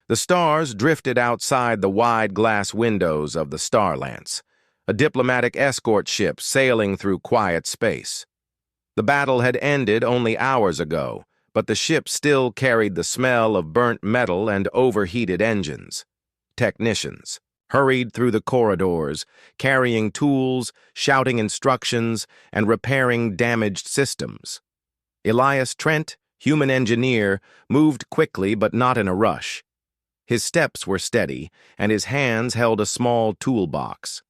The stars drifted outside the wide glass windows of the Starlance, a diplomatic escort ship sailing through quiet space. The battle had ended only hours ago, but the ship still carried the smell of burnt metal and overheated engines. Technicians hurried through the corridors, carrying tools, shouting instructions, and repairing damaged systems. Elias Trent, human engineer, moved quickly but not in a rush. His steps were steady, and his hands held a small toolbox.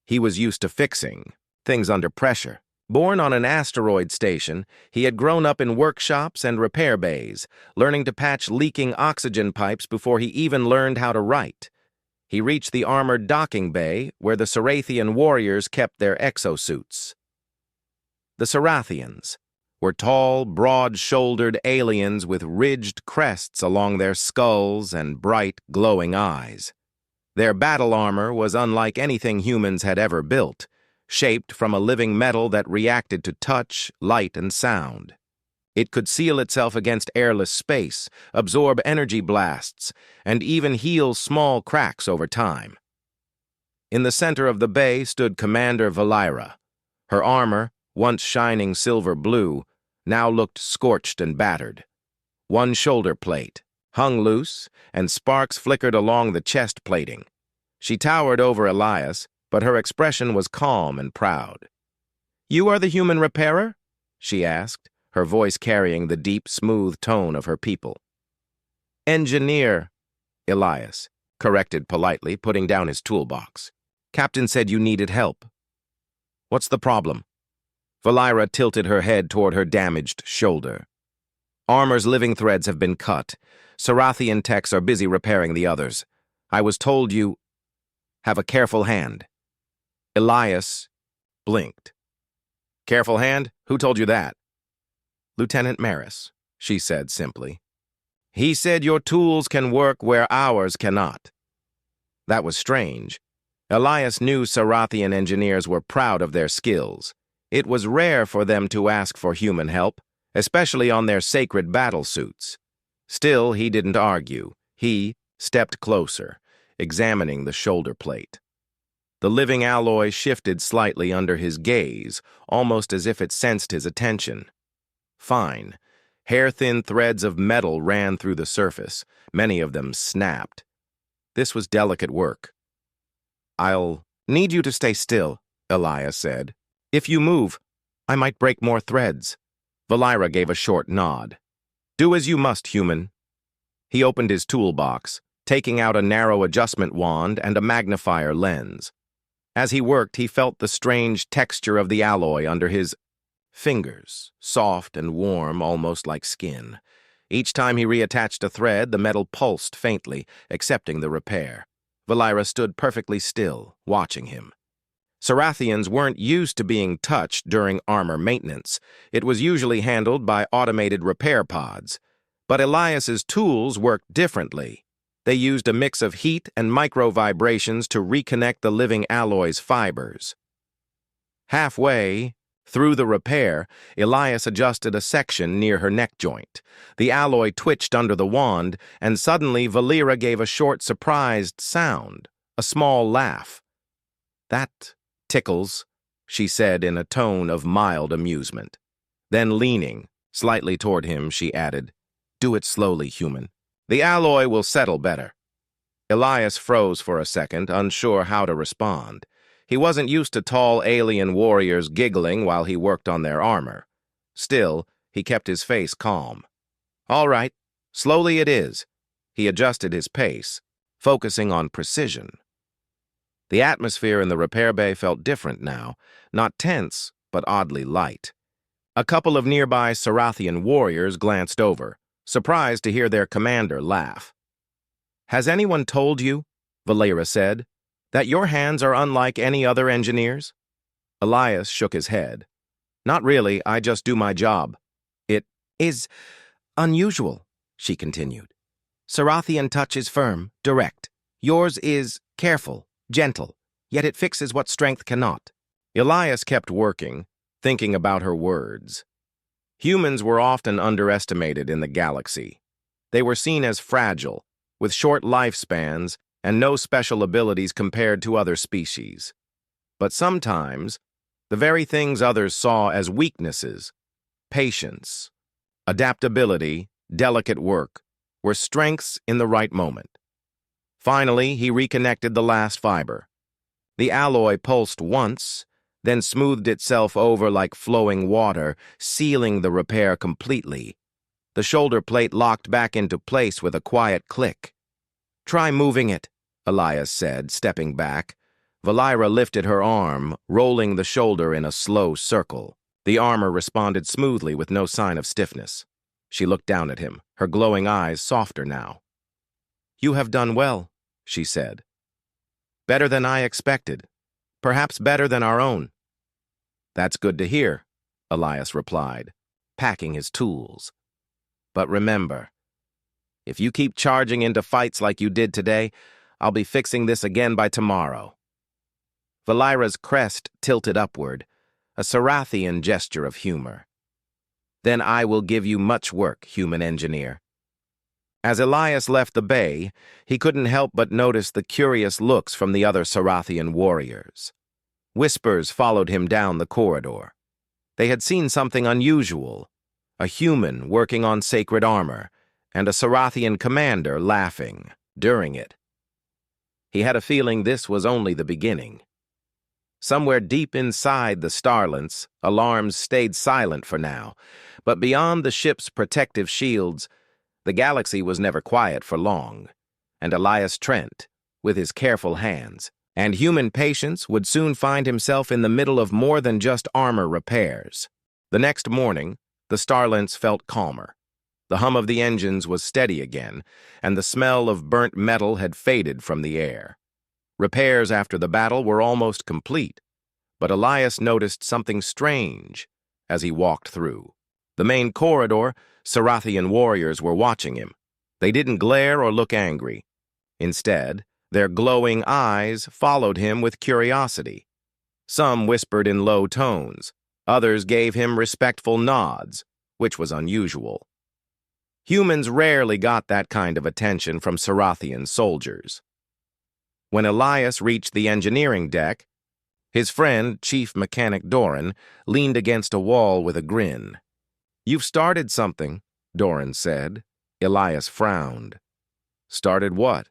He was used to fixing things under pressure. Born on an asteroid station, he had grown up in workshops and repair bays, learning to patch leaking oxygen pipes before he even learned how to write. He reached the armored docking bay, where the Sarathian warriors kept their exosuits. The Sarathians were tall, broad-shouldered aliens with ridged crests along their skulls and bright, glowing eyes. Their battle armor was unlike anything humans had ever built, shaped from a living metal that reacted to touch, light, and sound. It could seal itself against airless space, absorb energy blasts, and even heal small cracks over time. In the center of the bay stood Commander Valira. Her armor, once shining silver blue, now looked scorched and battered. One shoulder plate hung loose, and sparks flickered along the chest plating. She towered over Elias, but her expression was calm and proud. "You are the human repairer?" she asked, her voice carrying the deep, smooth tone of her people. "Engineer," Elias corrected politely, putting down his toolbox. "Captain said you needed help." "What's the problem?" Valira tilted her head toward her damaged shoulder. "Armor's living threads have been cut. Sarathian techs are busy repairing the others. I was told you... Have a careful hand." Elias blinked. "Careful hand? Who told you that?" "Lieutenant Maris," she said simply. "He said your tools can work where ours cannot." That was strange. Elias knew Sarathian engineers were proud of their skills. It was rare for them to ask for human help, especially on their sacred battle suits. Still, he didn't argue. He stepped closer, examining the shoulder plate. The living alloy shifted slightly under his gaze, almost as if it sensed his attention. Fine. Hair-thin threads of metal ran through the surface. Many of them snapped. This was delicate work. "I'll need you to stay still," Elias said. "If you move, I might break more threads." Valira gave a short nod. "Do as you must, human." He opened his toolbox, taking out a narrow adjustment wand and a magnifier lens. As he worked, he felt the strange texture of the alloy under his fingers, soft and warm, almost like skin. Each time he reattached a thread, the metal pulsed faintly, accepting the repair. Valira stood perfectly still, watching him. Sarathians weren't used to being touched during armor maintenance. It was usually handled by automated repair pods. But Elias's tools worked differently. They used a mix of heat and micro-vibrations to reconnect the living alloy's fibers. Halfway through the repair, Elias adjusted a section near her neck joint. The alloy twitched under the wand, and suddenly Valira gave a short, surprised sound, a small laugh. "That tickles," she said in a tone of mild amusement. Then, leaning slightly toward him, she added, "Do it slowly, human. The alloy will settle better." Elias froze for a second, unsure how to respond. He wasn't used to tall alien warriors giggling while he worked on their armor. Still, he kept his face calm. "All right, slowly it is." He adjusted his pace, focusing on precision. The atmosphere in the repair bay felt different now, not tense, but oddly light. A couple of nearby Sarathian warriors glanced over, surprised to hear their commander laugh. "Has anyone told you," Valira said, "that your hands are unlike any other engineers?" Elias shook his head. "Not really, I just do my job." "It is unusual," she continued. "Sarathian touch is firm, direct. Yours is careful, gentle, yet it fixes what strength cannot." Elias kept working, thinking about her words. Humans were often underestimated in the galaxy. They were seen as fragile, with short lifespans and no special abilities compared to other species. But sometimes, the very things others saw as weaknesses, patience, adaptability, delicate work, were strengths in the right moment. Finally, he reconnected the last fiber. The alloy pulsed once, then smoothed itself over like flowing water, sealing the repair completely. The shoulder plate locked back into place with a quiet click. "Try moving it," Elias said, stepping back. Valira lifted her arm, rolling the shoulder in a slow circle. The armor responded smoothly with no sign of stiffness. She looked down at him, her glowing eyes softer now. "You have done well," she said. "Better than I expected. Perhaps better than our own." "That's good to hear," Elias replied, packing his tools. "But remember, if you keep charging into fights like you did today, I'll be fixing this again by tomorrow." Valira's crest tilted upward, a Sarathian gesture of humor. "Then I will give you much work, human engineer." As Elias left the bay, he couldn't help but notice the curious looks from the other Sarathian warriors. Whispers followed him down the corridor. They had seen something unusual, a human working on sacred armor, and a Sarathian commander laughing during it. He had a feeling this was only the beginning. Somewhere deep inside the starlets, alarms stayed silent for now, but beyond the ship's protective shields, the galaxy was never quiet for long, and Elias Trent, with his careful hands, and human patience would soon find himself in the middle of more than just armor repairs. The next morning, the starlets felt calmer. The hum of the engines was steady again, and the smell of burnt metal had faded from the air. Repairs after the battle were almost complete, but Elias noticed something strange as he walked through. The main corridor, Sarathian warriors were watching him. They didn't glare or look angry. Instead, their glowing eyes followed him with curiosity. Some whispered in low tones. Others gave him respectful nods, which was unusual. Humans rarely got that kind of attention from Sarathian soldiers. When Elias reached the engineering deck, his friend, Chief Mechanic Doran, leaned against a wall with a grin. "You've started something," Doran said. Elias frowned. "Started what?"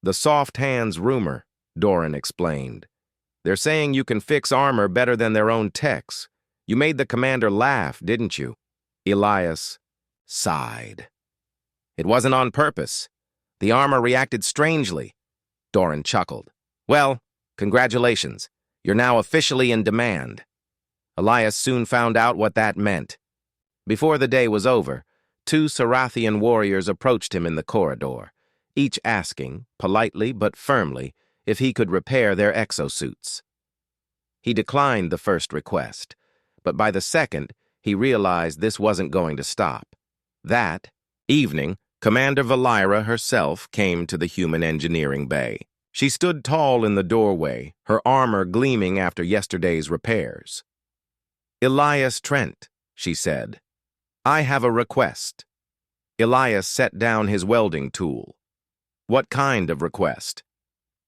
"The soft hands rumor," Doran explained. "They're saying you can fix armor better than their own techs. You made the commander laugh, didn't you?" Elias sighed. "It wasn't on purpose. The armor reacted strangely." Doran chuckled. "Well, congratulations. You're now officially in demand." Elias soon found out what that meant. Before the day was over, 2 Sarathian warriors approached him in the corridor, each asking, politely but firmly, if he could repair their exosuits. He declined the first request, but by the second, he realized this wasn't going to stop. That evening, Commander Valira herself came to the human engineering bay. She stood tall in the doorway, her armor gleaming after yesterday's repairs. "Elias Trent," she said, "I have a request." Elias set down his welding tool. "What kind of request?"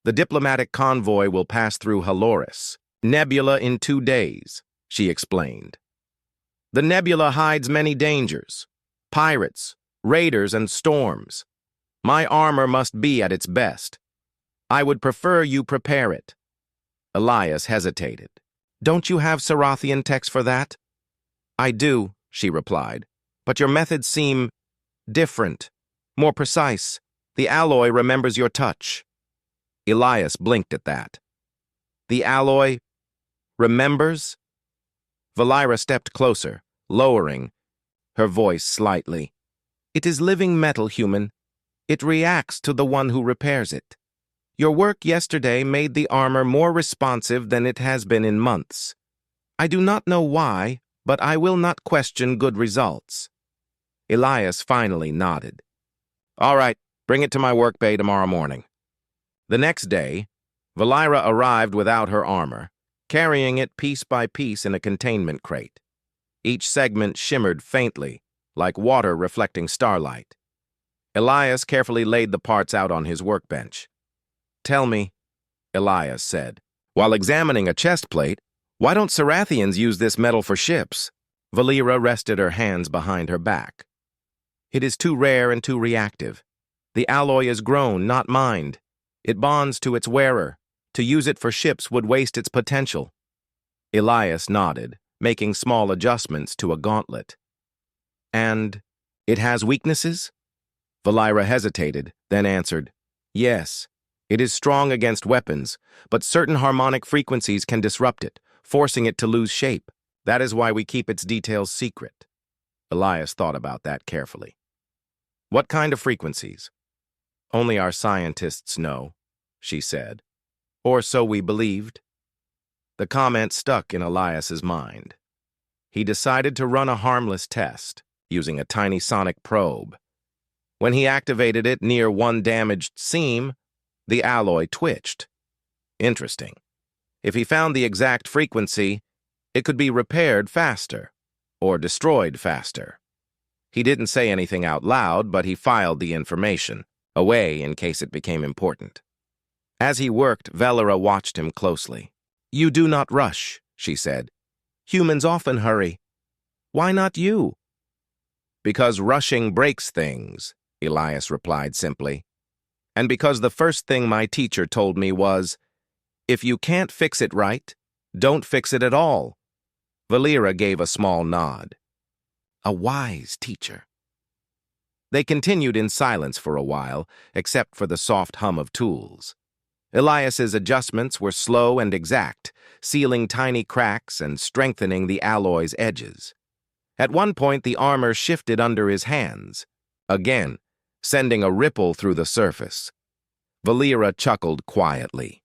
"The diplomatic convoy will pass through Haloris Nebula in 2 days," she explained. "The nebula hides many dangers: pirates, raiders, and storms. My armor must be at its best. I would prefer you prepare it." Elias hesitated. "Don't you have Sarathian techs for that?" "I do," she replied, "but your methods seem different, more precise. The alloy remembers your touch." Elias blinked at that. "The alloy remembers?" Valira stepped closer, lowering her voice slightly. "It is living metal, human. It reacts to the one who repairs it. Your work yesterday made the armor more responsive than it has been in months. I do not know why, but I will not question good results." Elias finally nodded. "All right, bring it to my work bay tomorrow morning." The next day, Valira arrived without her armor, carrying it piece by piece in a containment crate. Each segment shimmered faintly, like water reflecting starlight. Elias carefully laid the parts out on his workbench. "Tell me," Elias said, "while examining a chest plate, why don't Sarathians use this metal for ships?" Valera rested her hands behind her back. "It is too rare and too reactive. The alloy is grown, not mined. It bonds to its wearer. To use it for ships would waste its potential." Elias nodded, making small adjustments to a gauntlet. "And it has weaknesses?" Valera hesitated, then answered, "Yes, it is strong against weapons, but certain harmonic frequencies can disrupt it, forcing it to lose shape. That is why we keep its details secret." Elias thought about that carefully. "What kind of frequencies?" "Only our scientists know," she said. "Or so we believed." The comment stuck in Elias's mind. He decided to run a harmless test, using a tiny sonic probe. When he activated it near one damaged seam, the alloy twitched. Interesting. If he found the exact frequency, it could be repaired faster, or destroyed faster. He didn't say anything out loud, but he filed the information away in case it became important. As he worked, Valera watched him closely. "You do not rush," she said. "Humans often hurry. Why not you?" "Because rushing breaks things," Elias replied simply. "And because the first thing my teacher told me was, if you can't fix it right, don't fix it at all." Valera gave a small nod. A wise teacher. They continued in silence for a while, except for the soft hum of tools. Elias's adjustments were slow and exact, sealing tiny cracks and strengthening the alloy's edges. At one point, the armor shifted under his hands, again, sending a ripple through the surface. Valera chuckled quietly.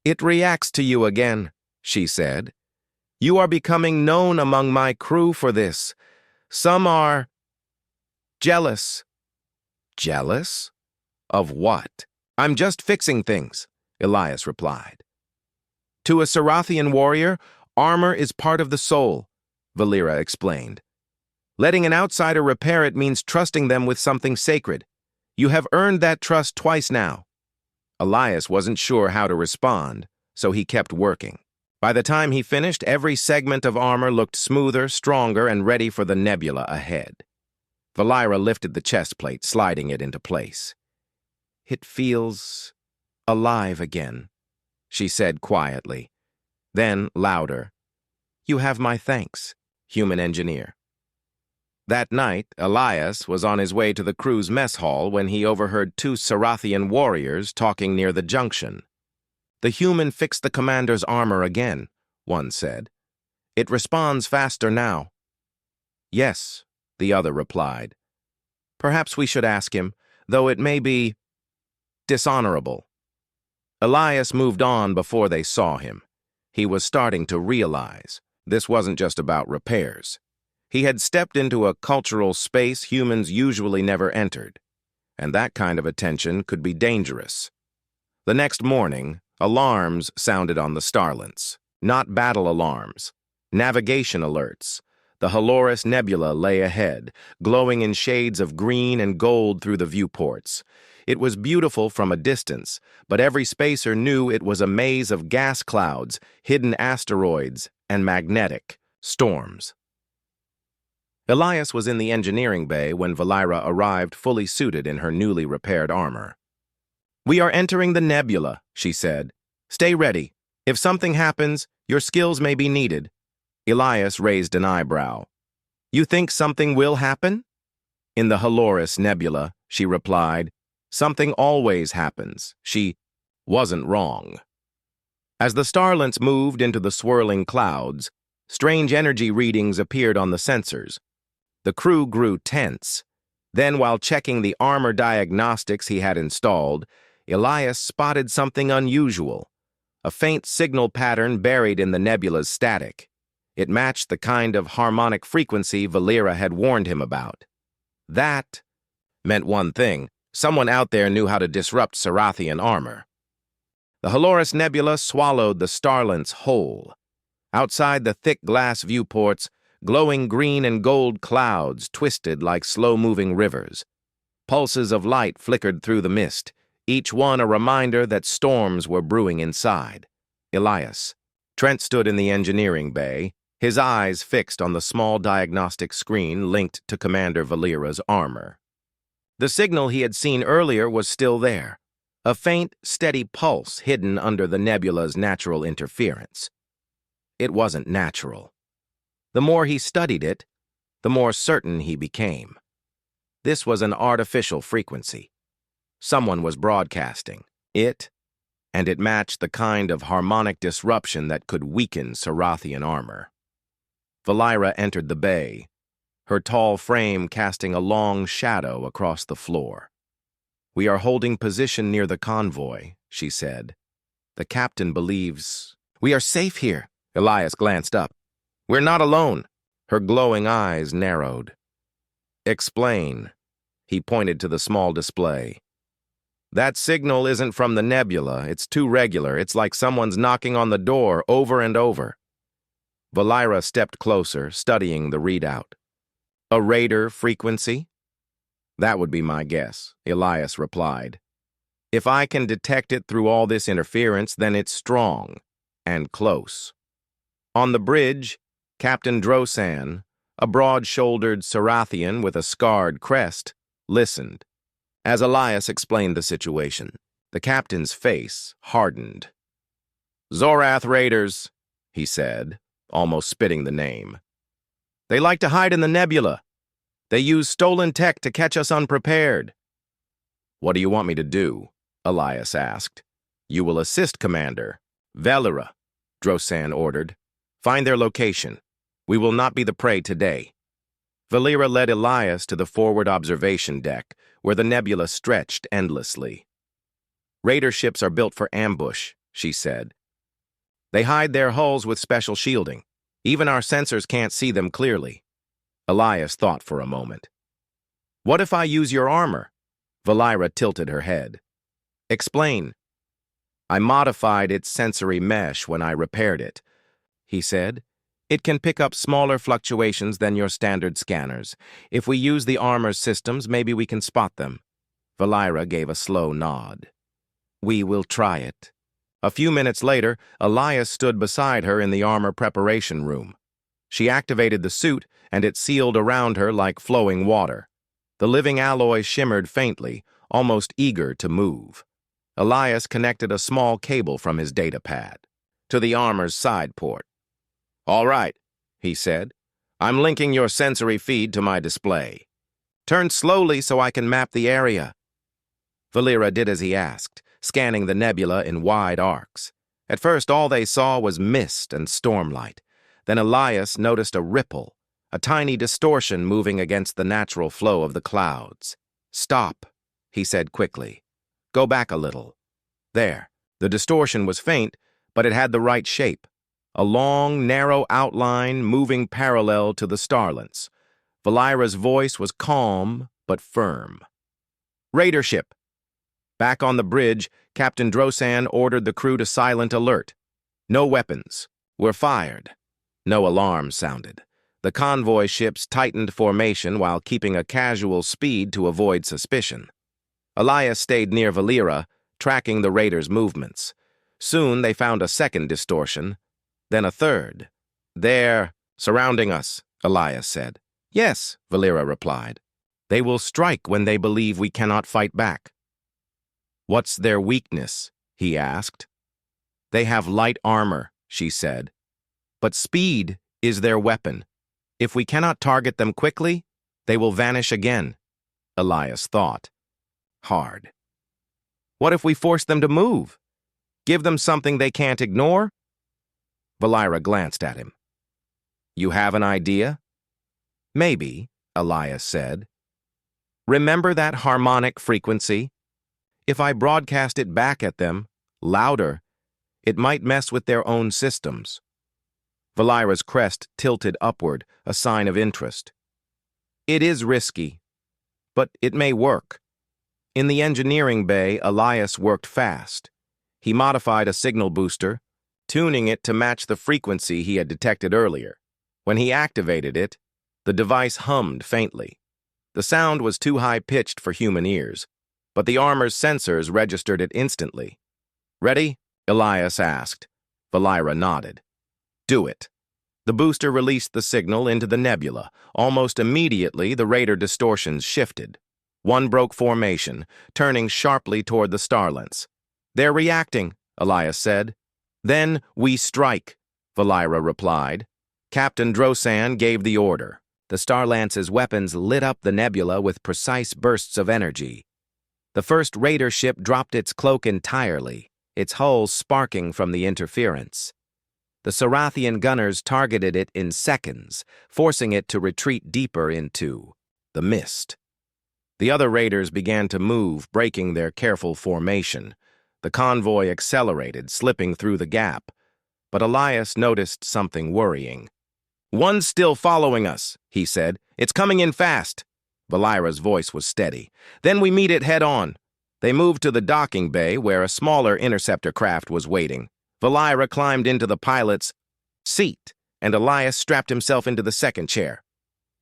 "It reacts to you again," she said. "You are becoming known among my crew for this. Some are jealous." "Jealous? Of what?" "I'm just fixing things," Elias replied. "To a Sarathian warrior, armor is part of the soul," Valera explained. "Letting an outsider repair it means trusting them with something sacred. You have earned that trust twice now." Elias wasn't sure how to respond, so he kept working. By the time he finished, every segment of armor looked smoother, stronger, and ready for the nebula ahead. Valera lifted the chest plate, sliding it into place. "It feels alive again," she said quietly. Then, louder, "You have my thanks, human engineer." That night, Elias was on his way to the crew's mess hall when he overheard two Sarathian warriors talking near the junction. "The human fixed the commander's armor again," one said. "It responds faster now." "Yes," the other replied. "Perhaps we should ask him, though it may be dishonorable." Elias moved on before they saw him. He was starting to realize this wasn't just about repairs. He had stepped into a cultural space humans usually never entered, and that kind of attention could be dangerous. The next morning, alarms sounded on the starlets. Not battle alarms, navigation alerts. The Halloris Nebula lay ahead, glowing in shades of green and gold through the viewports. It was beautiful from a distance, but every spacer knew it was a maze of gas clouds, hidden asteroids, and magnetic storms. Elias was in the engineering bay when Valera arrived fully suited in her newly repaired armor. "We are entering the nebula," she said. "Stay ready. If something happens, your skills may be needed." Elias raised an eyebrow. "You think something will happen?" "In the Halloris Nebula," she replied. "Something always happens." She wasn't wrong. As the starlets moved into the swirling clouds, strange energy readings appeared on the sensors. The crew grew tense. Then, while checking the armor diagnostics he had installed, Elias spotted something unusual, a faint signal pattern buried in the nebula's static. It matched the kind of harmonic frequency Valera had warned him about. That meant one thing: someone out there knew how to disrupt Sarathian armor. The Halloris Nebula swallowed the starlets whole. Outside the thick glass viewports, glowing green and gold clouds twisted like slow-moving rivers. Pulses of light flickered through the mist, each one a reminder that storms were brewing inside. Elias. Trent stood in the engineering bay, his eyes fixed on the small diagnostic screen linked to Commander Valera's armor. The signal he had seen earlier was still there, a faint, steady pulse hidden under the nebula's natural interference. It wasn't natural. The more he studied it, the more certain he became. This was an artificial frequency. Someone was broadcasting it, and it matched the kind of harmonic disruption that could weaken Sarathian armor. Valera entered the bay, her tall frame casting a long shadow across the floor. "We are holding position near the convoy," she said. "The captain believes we are safe here." Elias glanced up. "We're not alone." Her glowing eyes narrowed. "Explain." He pointed to the small display. "That signal isn't from the nebula. It's too regular. It's like someone's knocking on the door over and over." Valera stepped closer, studying the readout. "A radar frequency?" "That would be my guess," Elias replied. "If I can detect it through all this interference, then it's strong and close." On the bridge, Captain Drosan, a broad-shouldered Sarathian with a scarred crest, listened. As Elias explained the situation, the captain's face hardened. "Zorath Raiders," he said, almost spitting the name. "They like to hide in the nebula. They use stolen tech to catch us unprepared." "What do you want me to do?" Elias asked. "You will assist, Commander." "Valera," Drosan ordered. "Find their location. We will not be the prey today." Valera led Elias to the forward observation deck, where the nebula stretched endlessly. "Raider ships are built for ambush," she said. "They hide their hulls with special shielding. Even our sensors can't see them clearly." Elias thought for a moment. "What if I use your armor?" Valera tilted her head. "Explain." "I modified its sensory mesh when I repaired it," he said. "It can pick up smaller fluctuations than your standard scanners. If we use the armor's systems, maybe we can spot them." Valera gave a slow nod. "We will try it." A few minutes later, Elias stood beside her in the armor preparation room. She activated the suit, and it sealed around her like flowing water. The living alloy shimmered faintly, almost eager to move. Elias connected a small cable from his data pad to the armor's side port. "All right," he said. "I'm linking your sensory feed to my display. Turn slowly so I can map the area." Valera did as he asked, scanning the nebula in wide arcs. At first, all they saw was mist and stormlight. Then Elias noticed a ripple, a tiny distortion moving against the natural flow of the clouds. "Stop," he said quickly. "Go back a little." There. The distortion was faint, but it had the right shape. A long, narrow outline moving parallel to the starlets. Valera's voice was calm but firm. "Raider ship." Back on the bridge, Captain Drosan ordered the crew to silent alert. "No weapons. Were fired." No alarm sounded. The convoy ships tightened formation while keeping a casual speed to avoid suspicion. Elias stayed near Valera, tracking the raiders' movements. Soon they found a second distortion, then a third. "They're surrounding us," Elias said. "Yes," Valera replied. "They will strike when they believe we cannot fight back." "What's their weakness?" he asked. "They have light armor," she said. "But speed is their weapon. If we cannot target them quickly, they will vanish again." Elias thought. Hard. "What if we force them to move? Give them something they can't ignore?" Valera glanced at him. "You have an idea?" "Maybe," Elias said. "Remember that harmonic frequency? If I broadcast it back at them, louder, it might mess with their own systems." Valera's crest tilted upward, a sign of interest. "It is risky, but it may work." In the engineering bay, Elias worked fast. He modified a signal booster, tuning it to match the frequency he had detected earlier. When he activated it, the device hummed faintly. The sound was too high-pitched for human ears, but the armor's sensors registered it instantly. "Ready?" Elias asked. Valira nodded. "Do it." The booster released the signal into the nebula. Almost immediately, the radar distortions shifted. One broke formation, turning sharply toward the Starlents. "They're reacting," Elias said. "Then we strike," Valira replied. Captain Drosan gave the order. The Starlants' weapons lit up the nebula with precise bursts of energy. The first raider ship dropped its cloak entirely, its hull sparking from the interference. The Sarathian gunners targeted it in seconds, forcing it to retreat deeper into the mist. The other raiders began to move, breaking their careful formation. The convoy accelerated, slipping through the gap. But Elias noticed something worrying. "One's still following us," he said. "It's coming in fast." Valira's voice was steady. "Then we meet it head-on." They moved to the docking bay, where a smaller interceptor craft was waiting. Valira climbed into the pilot's seat, and Elias strapped himself into the second chair.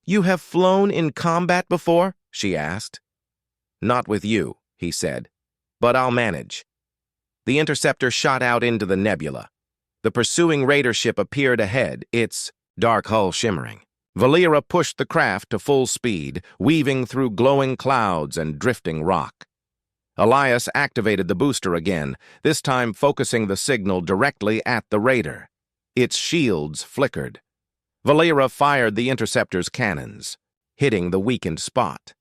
"You have flown in combat before?" she asked. "Not with you," he said, "but I'll manage." The interceptor shot out into the nebula. The pursuing raider ship appeared ahead, its dark hull shimmering. Valira pushed the craft to full speed, weaving through glowing clouds and drifting rock. Elias activated the booster again, this time focusing the signal directly at the raider. Its shields flickered. Valira fired the interceptor's cannons, hitting the weakened spot.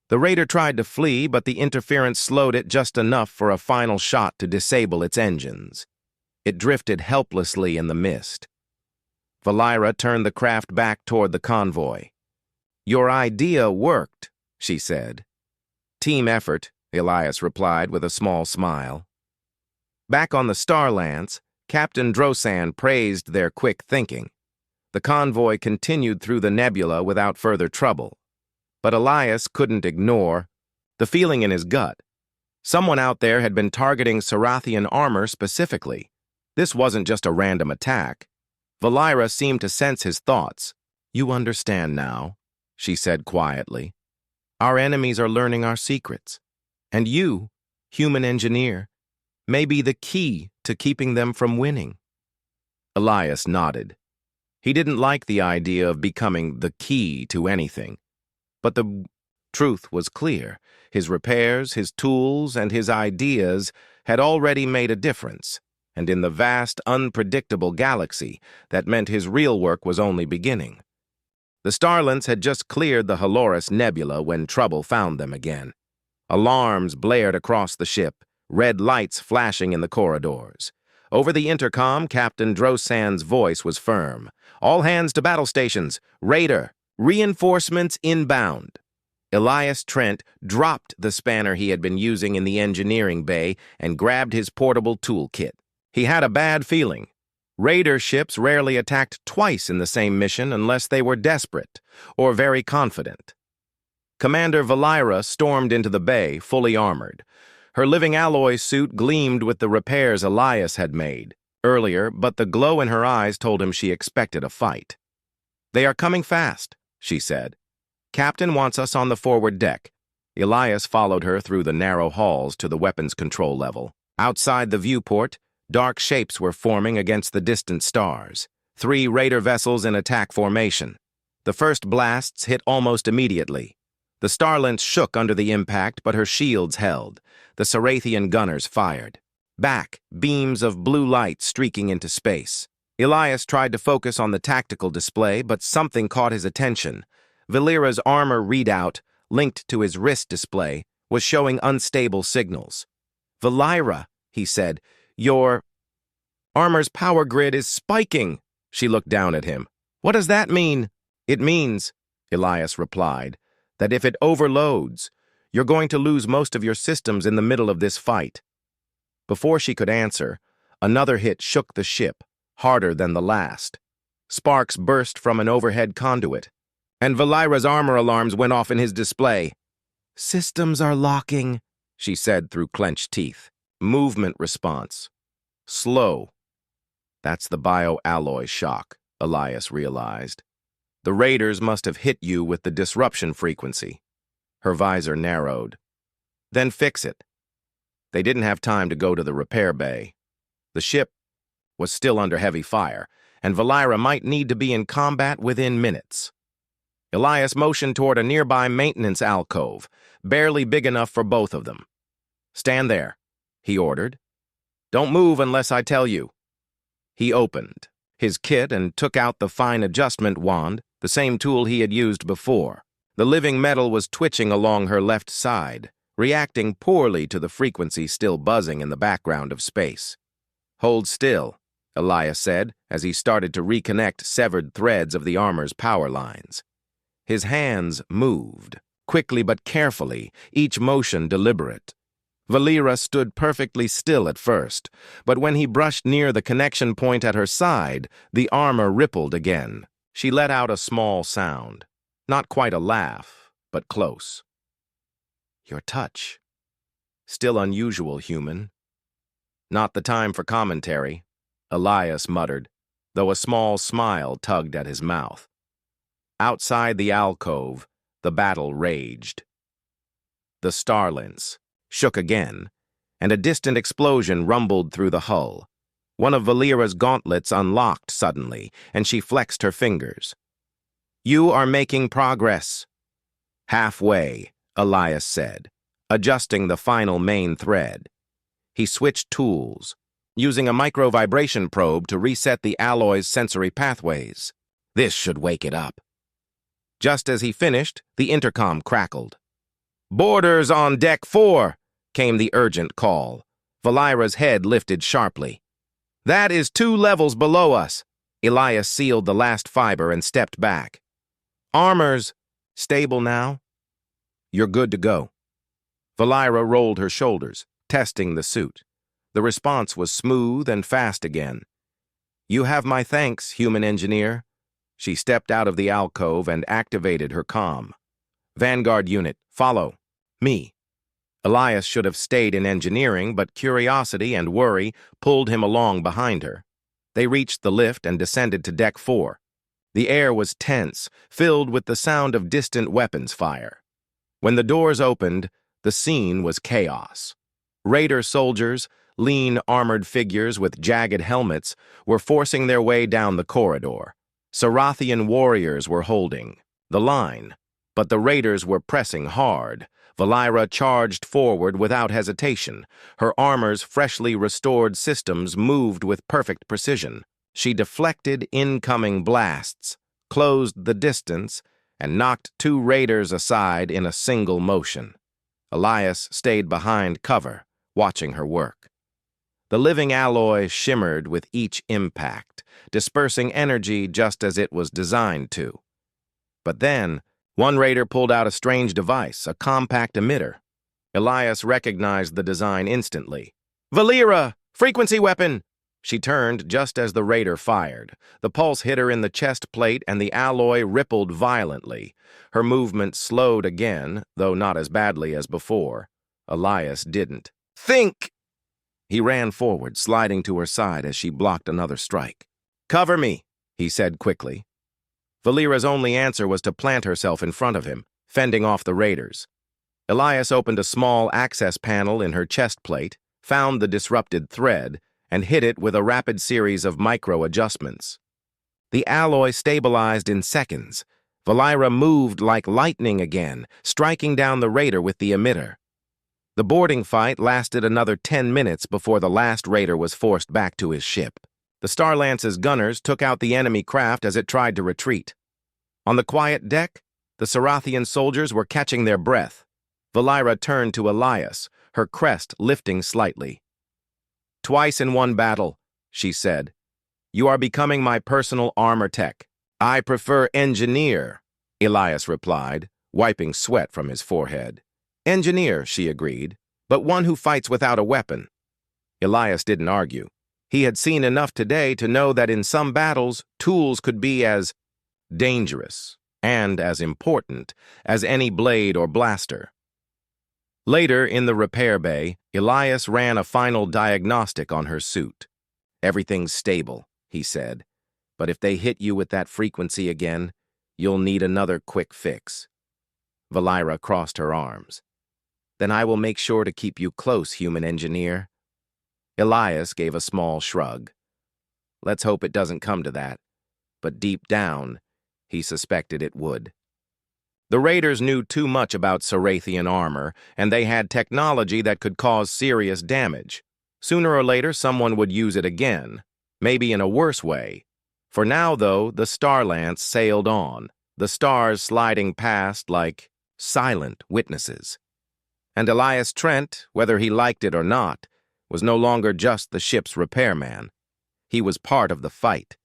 The raider tried to flee, but the interference slowed it just enough for a final shot to disable its engines. It drifted helplessly in the mist. Valira turned the craft back toward the convoy. "Your idea worked," she said. "Team effort," Elias replied with a small smile. Back on the Starlants, Captain Drosan praised their quick thinking. The convoy continued through the nebula without further trouble. But Elias couldn't ignore the feeling in his gut. Someone out there had been targeting Sarathian armor specifically. This wasn't just a random attack. Valira seemed to sense his thoughts. "You understand now," she said quietly. "Our enemies are learning our secrets. And you, human engineer, may be the key to keeping them from winning." Elias nodded. He didn't like the idea of becoming the key to anything. But the truth was clear. His repairs, his tools, and his ideas had already made a difference. And in the vast, unpredictable galaxy, that meant his real work was only beginning. The Starlants had just cleared the Halloris Nebula when trouble found them again. Alarms blared across the ship, red lights flashing in the corridors. Over the intercom, Captain Drosan's voice was firm. "All hands to battle stations. Raider, reinforcements inbound." Elias Trent dropped the spanner he had been using in the engineering bay and grabbed his portable toolkit. He had a bad feeling. Raider ships rarely attacked twice in the same mission unless they were desperate or very confident. Commander Valira stormed into the bay, fully armored. Her living alloy suit gleamed with the repairs Elias had made earlier, but the glow in her eyes told him she expected a fight. "They are coming fast," she said. "Captain wants us on the forward deck." Elias followed her through the narrow halls to the weapons control level. Outside the viewport, dark shapes were forming against the distant stars. 3 raider vessels in attack formation. The first blasts hit almost immediately. The Starlants shook under the impact, but her shields held. The Sarathian gunners fired. Back, beams of blue light streaking into space. Elias tried to focus on the tactical display, but something caught his attention. Valira's armor readout, linked to his wrist display, was showing unstable signals. "Valira," he said, "your armor's power grid is spiking." She looked down at him. "What does that mean?" "It means," Elias replied, "that if it overloads, you're going to lose most of your systems in the middle of this fight." Before she could answer, another hit shook the ship, harder than the last. Sparks burst from an overhead conduit, and Valira's armor alarms went off in his display. "Systems are locking," she said through clenched teeth. Movement response. Slow. That's the bioalloy shock, Elias realized. The raiders must have hit you with the disruption frequency. Her visor narrowed. Then fix it. They didn't have time to go to the repair bay. The ship was still under heavy fire, and Valira might need to be in combat within minutes. Elias motioned toward a nearby maintenance alcove, barely big enough for both of them. "Stand there," he ordered. "Don't move unless I tell you." He opened his kit and took out the fine adjustment wand, the same tool he had used before. The living metal was twitching along her left side, reacting poorly to the frequency still buzzing in the background of space. "Hold still," Elias said, as he started to reconnect severed threads of the armor's power lines. His hands moved, quickly but carefully, each motion deliberate. Valira stood perfectly still at first, but when he brushed near the connection point at her side, the armor rippled again. She let out a small sound. Not quite a laugh, but close. "Your touch. Still unusual, human." "Not the time for commentary," Elias muttered, though a small smile tugged at his mouth. Outside the alcove, the battle raged. The starlints shook again, and a distant explosion rumbled through the hull. One of Valira's gauntlets unlocked suddenly, and she flexed her fingers. "You are making progress." "Halfway," Elias said, adjusting the final main thread. He switched tools, using a micro-vibration probe to reset the alloy's sensory pathways. This should wake it up. Just as he finished, the intercom crackled. "Boarders on deck 4, came the urgent call. Valira's head lifted sharply. "That is 2 levels below us." Elias sealed the last fiber and stepped back. "Armors, stable now?" "You're good to go." Valira rolled her shoulders, testing the suit. The response was smooth and fast again. "You have my thanks, human engineer." She stepped out of the alcove and activated her comm. "Vanguard unit, follow. Me." Elias should have stayed in engineering, but curiosity and worry pulled him along behind her. They reached the lift and descended to deck 4. The air was tense, filled with the sound of distant weapons fire. When the doors opened, the scene was chaos. Raider soldiers, lean armored figures with jagged helmets, were forcing their way down the corridor. Sarathian warriors were holding the line, but the raiders were pressing hard. Valira charged forward without hesitation. Her armor's freshly restored systems moved with perfect precision. She deflected incoming blasts, closed the distance, and knocked 2 raiders aside in a single motion. Elias stayed behind cover, watching her work. The living alloy shimmered with each impact, dispersing energy just as it was designed to. But then, one raider pulled out a strange device, a compact emitter. Elias recognized the design instantly. "Valira! Frequency weapon!" She turned just as the raider fired. The pulse hit her in the chest plate and the alloy rippled violently. Her movement slowed again, though not as badly as before. Elias didn't. "Think!" He ran forward, sliding to her side as she blocked another strike. "Cover me," he said quickly. Valira's only answer was to plant herself in front of him, fending off the raiders. Elias opened a small access panel in her chest plate, found the disrupted thread, and hit it with a rapid series of micro-adjustments. The alloy stabilized in seconds. Valira moved like lightning again, striking down the raider with the emitter. The boarding fight lasted another 10 minutes before the last raider was forced back to his ship. The Starlance's gunners took out the enemy craft as it tried to retreat. On the quiet deck, the Sarathian soldiers were catching their breath. Valira turned to Elias, her crest lifting slightly. "Twice in one battle," she said. "You are becoming my personal armor tech." "I prefer engineer," Elias replied, wiping sweat from his forehead. "Engineer," she agreed, "but one who fights without a weapon." Elias didn't argue. He had seen enough today to know that in some battles, tools could be as dangerous and as important as any blade or blaster. Later, in the repair bay, Elias ran a final diagnostic on her suit. "Everything's stable," he said, "but if they hit you with that frequency again, You'll need another quick fix. Valira crossed her arms. Then I will make sure to keep you close, human engineer. Elias gave a small shrug. Let's hope it doesn't come to that. But deep down, he suspected it would. The Raiders knew too much about Cerathian armor, and they had technology that could cause serious damage. Sooner or later, someone would use it again, maybe in a worse way. For now, though, the Starlance sailed on, the stars sliding past like silent witnesses. And Elias Trent, whether he liked it or not, was no longer just the ship's repairman. He was part of the fight.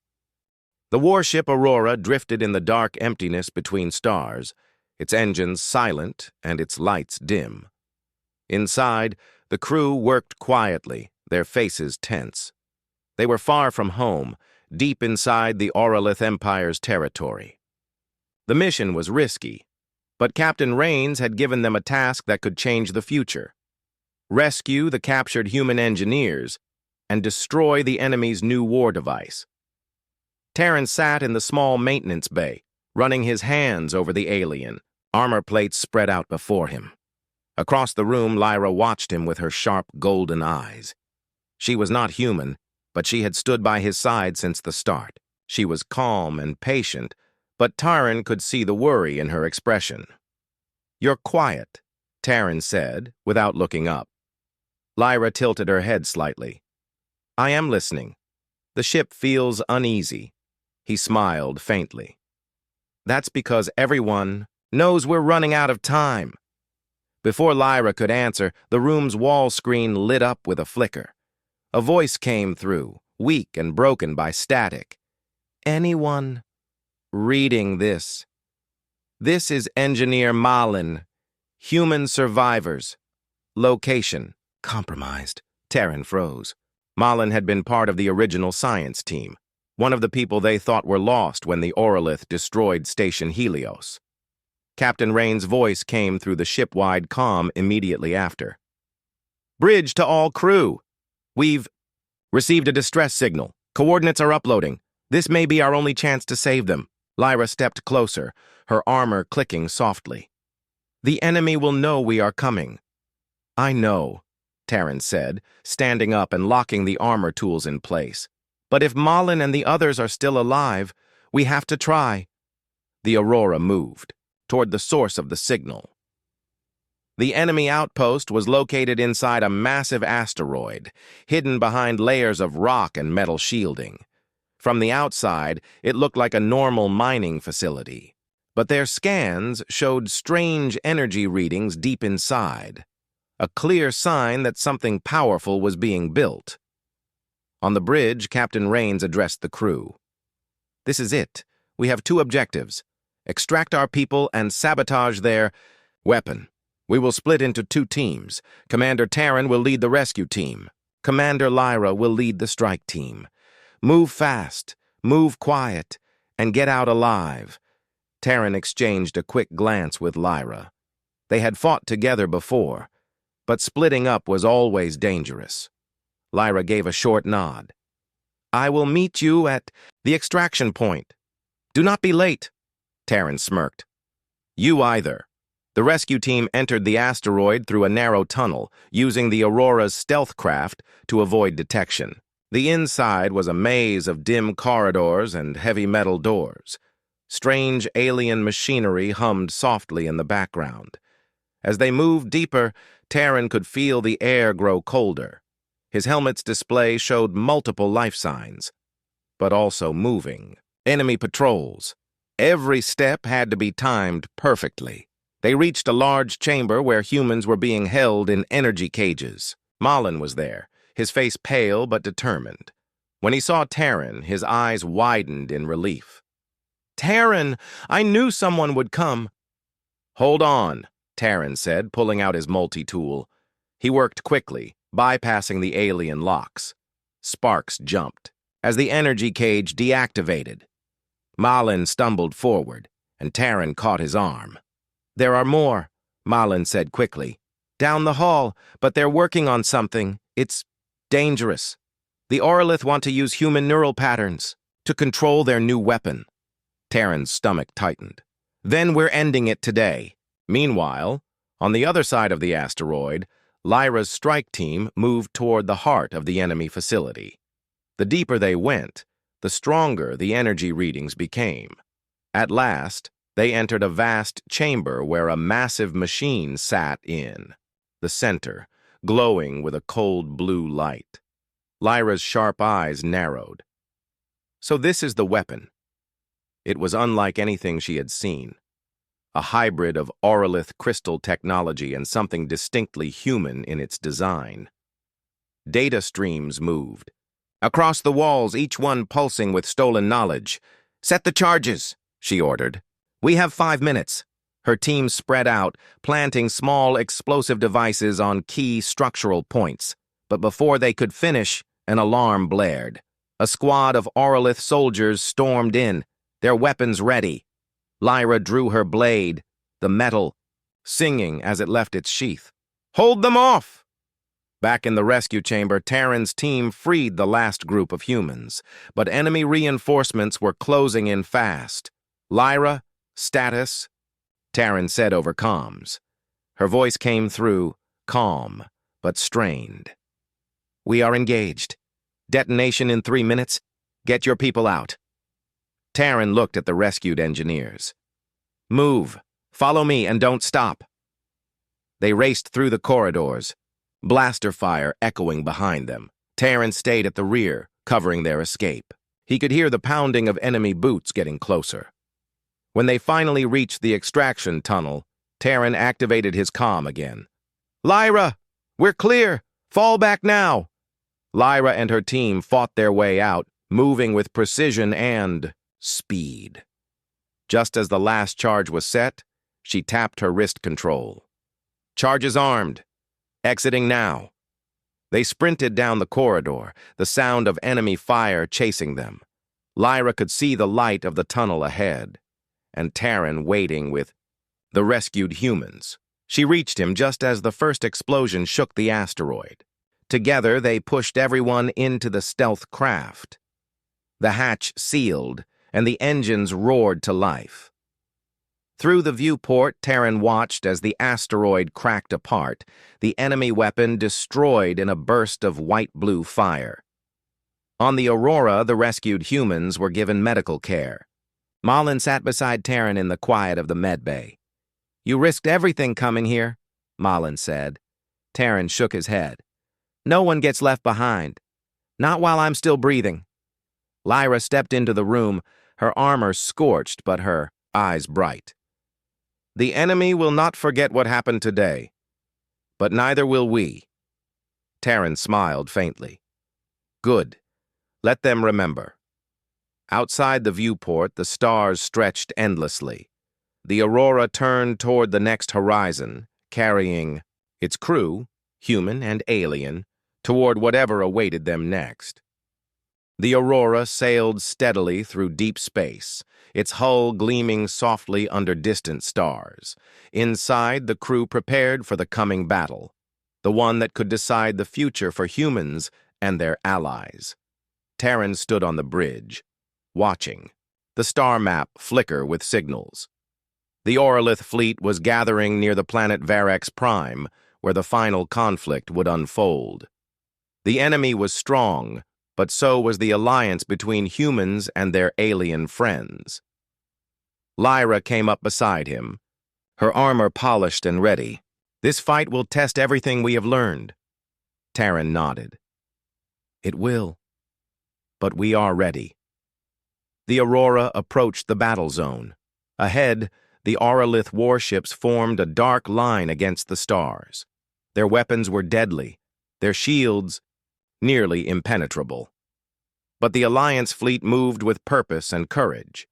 The warship Aurora drifted in the dark emptiness between stars, its engines silent and its lights dim. Inside, the crew worked quietly, their faces tense. They were far from home, deep inside the Aurolith Empire's territory. The mission was risky, but Captain Rains had given them a task that could change the future. Rescue the captured human engineers and destroy the enemy's new war device. Terran sat in the small maintenance bay, running his hands over the alien, armor plates spread out before him. Across the room, Lyra watched him with her sharp golden eyes. She was not human, but she had stood by his side since the start. She was calm and patient, but Taran could see the worry in her expression. "You're quiet," Taran said, without looking up. Lyra tilted her head slightly. "I am listening. The ship feels uneasy." He smiled faintly. "That's because everyone knows we're running out of time." Before Lyra could answer, the room's wall screen lit up with a flicker. A voice came through, weak and broken by static. "Anyone reading this? This is Engineer Malin. Human survivors. Location compromised." Taran froze. Malin had been part of the original science team, one of the people they thought were lost when the Aurolith destroyed Station Helios. Captain Rain's voice came through the ship-wide comm immediately after. "Bridge to all crew. We've received a distress signal. Coordinates are uploading. This may be our only chance to save them." Lyra stepped closer, her armor clicking softly. "The enemy will know we are coming." "I know," Taran said, standing up and locking the armor tools in place. "But if Malin and the others are still alive, we have to try." The Aurora moved toward the source of the signal. The enemy outpost was located inside a massive asteroid, hidden behind layers of rock and metal shielding. From the outside, it looked like a normal mining facility, but their scans showed strange energy readings deep inside, a clear sign that something powerful was being built. On the bridge, Captain Rains addressed the crew. "This is it. We have two objectives: extract our people and sabotage their weapon. We will split into two teams. Commander Taran will lead the rescue team. Commander Lyra will lead the strike team. Move fast, move quiet, and get out alive." Taran exchanged a quick glance with Lyra. They had fought together before, but splitting up was always dangerous. Lyra gave a short nod. "I will meet you at the extraction point. Do not be late." Taran smirked. "You either." The rescue team entered the asteroid through a narrow tunnel, using the Aurora's stealth craft to avoid detection. The inside was a maze of dim corridors and heavy metal doors. Strange alien machinery hummed softly in the background. As they moved deeper, Taran could feel the air grow colder. His helmet's display showed multiple life signs, but also moving. Enemy patrols. Every step had to be timed perfectly. They reached a large chamber where humans were being held in energy cages. Malin was there, his face pale but determined. When he saw Taran, his eyes widened in relief. "Taran, I knew someone would come." "Hold on," Taran said, pulling out his multi-tool. He worked quickly, bypassing the alien locks. Sparks jumped as the energy cage deactivated. Malin stumbled forward, and Taran caught his arm. "There are more," Malin said quickly. "Down the hall, but they're working on something. It's dangerous. The Aurolith want to use human neural patterns to control their new weapon." Terran's stomach tightened. Then we're ending it today. Meanwhile, on the other side of the asteroid, Lyra's strike team moved toward the heart of the enemy facility. The deeper they went, the stronger the energy readings became. At last, they entered a vast chamber where a massive machine sat in the center, glowing with a cold blue light. Lyra's sharp eyes narrowed. So this is the weapon. It was unlike anything she had seen. A hybrid of aurolith crystal technology and something distinctly human in its design. Data streams moved. Across the walls, each one pulsing with stolen knowledge. "Set the charges," she ordered. "We have 5 minutes." Her team spread out, planting small explosive devices on key structural points. But before they could finish, an alarm blared. A squad of aurolith soldiers stormed in, their weapons ready. Lyra drew her blade, the metal, singing as it left its sheath. "Hold them off!" Back in the rescue chamber, Terran's team freed the last group of humans, but enemy reinforcements were closing in fast. "Lyra, status," Terran said over comms. Her voice came through, calm, but strained. "We are engaged. Detonation in 3 minutes. Get your people out." Terran looked at the rescued engineers. "Move. Follow me and don't stop." They raced through the corridors, blaster fire echoing behind them. Terran stayed at the rear, covering their escape. He could hear the pounding of enemy boots getting closer. When they finally reached the extraction tunnel, Terran activated his comm again. "Lyra, we're clear. Fall back now." Lyra and her team fought their way out, moving with precision and speed. Just as the last charge was set, she tapped her wrist control. "Charges armed. Exiting now." They sprinted down the corridor, the sound of enemy fire chasing them. Lyra could see the light of the tunnel ahead, and Terran waiting with the rescued humans. She reached him just as the first explosion shook the asteroid. Together, they pushed everyone into the stealth craft. The hatch sealed, and the engines roared to life. Through the viewport, Terran watched as the asteroid cracked apart, the enemy weapon destroyed in a burst of white-blue fire. On the Aurora, the rescued humans were given medical care. Malin sat beside Terran in the quiet of the medbay. "You risked everything coming here," Malin said. Terran shook his head. "No one gets left behind. Not while I'm still breathing." Lyra stepped into the room, her armor scorched but her eyes bright. "The enemy will not forget what happened today, but neither will we." Terran smiled faintly. "Good. Let them remember." Outside the viewport, the stars stretched endlessly. The Aurora turned toward the next horizon, carrying its crew, human and alien, toward whatever awaited them next. The Aurora sailed steadily through deep space, its hull gleaming softly under distant stars. Inside, the crew prepared for the coming battle, the one that could decide the future for humans and their allies. Terran stood on the bridge, watching, the star map flicker with signals. The Aurolith fleet was gathering near the planet Varex Prime, where the final conflict would unfold. The enemy was strong, but so was the alliance between humans and their alien friends. Lyra came up beside him, her armor polished and ready. "This fight will test everything we have learned." Terran nodded. "It will. But we are ready." The Aurora approached the battle zone. Ahead, the Aurolith warships formed a dark line against the stars. Their weapons were deadly, their shields nearly impenetrable. But the Alliance fleet moved with purpose and courage.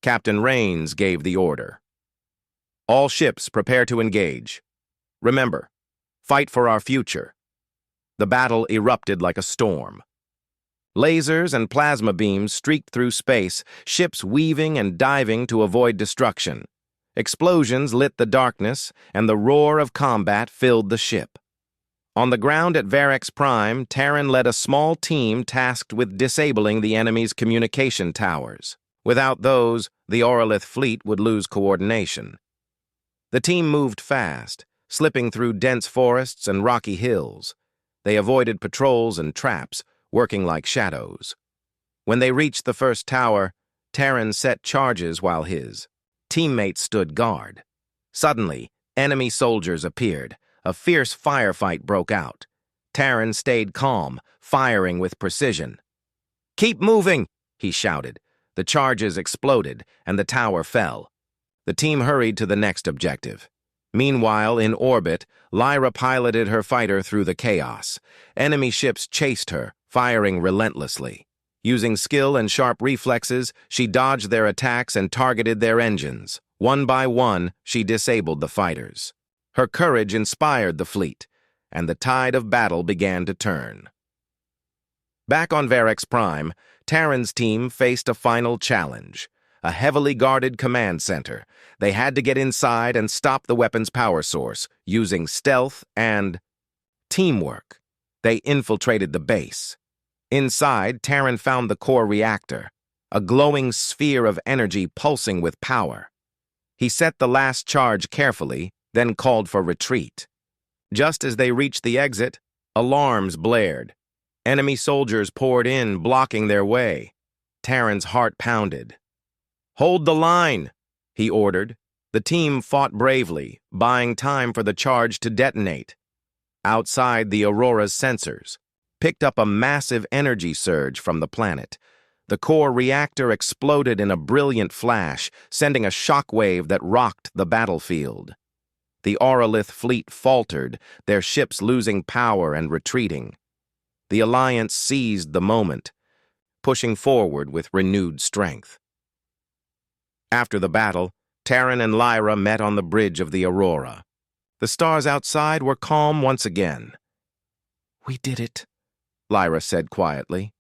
Captain Rains gave the order. "All ships prepare to engage. Remember, fight for our future." The battle erupted like a storm. Lasers and plasma beams streaked through space, ships weaving and diving to avoid destruction. Explosions lit the darkness, and the roar of combat filled the ship. On the ground at Varex Prime, Terran led a small team tasked with disabling the enemy's communication towers. Without those, the Orolith fleet would lose coordination. The team moved fast, slipping through dense forests and rocky hills. They avoided patrols and traps, working like shadows. When they reached the first tower, Terran set charges while his teammates stood guard. Suddenly, enemy soldiers appeared. A fierce firefight broke out. Terran stayed calm, firing with precision. "Keep moving!" he shouted. The charges exploded, and the tower fell. The team hurried to the next objective. Meanwhile, in orbit, Lyra piloted her fighter through the chaos. Enemy ships chased her, firing relentlessly. Using skill and sharp reflexes, she dodged their attacks and targeted their engines. One by one, she disabled the fighters. Her courage inspired the fleet, and the tide of battle began to turn. Back on Varex Prime, Terran's team faced a final challenge. A heavily guarded command center. They had to get inside and stop the weapon's power source, using stealth and teamwork. They infiltrated the base. Inside, Terran found the core reactor, a glowing sphere of energy pulsing with power. He set the last charge carefully, then called for retreat. Just as they reached the exit, alarms blared. Enemy soldiers poured in, blocking their way. Terran's heart pounded. "Hold the line," he ordered. The team fought bravely, buying time for the charge to detonate. Outside, the Aurora's sensors picked up a massive energy surge from the planet. The core reactor exploded in a brilliant flash, sending a shockwave that rocked the battlefield. The Orolith fleet faltered, their ships losing power and retreating. The Alliance seized the moment, pushing forward with renewed strength. After the battle, Terran and Lyra met on the bridge of the Aurora. The stars outside were calm once again. "We did it," Lyra said quietly.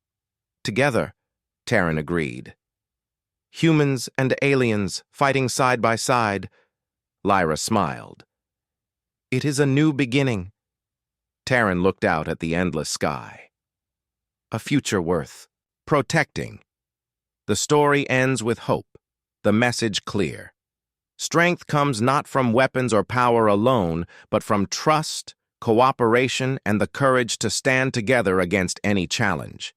"Together," Terran agreed. "Humans and aliens fighting side by side," Lyra smiled. "It is a new beginning." Terran looked out at the endless sky. "A future worth protecting." The story ends with hope, the message clear. Strength comes not from weapons or power alone, but from trust, cooperation, and the courage to stand together against any challenge.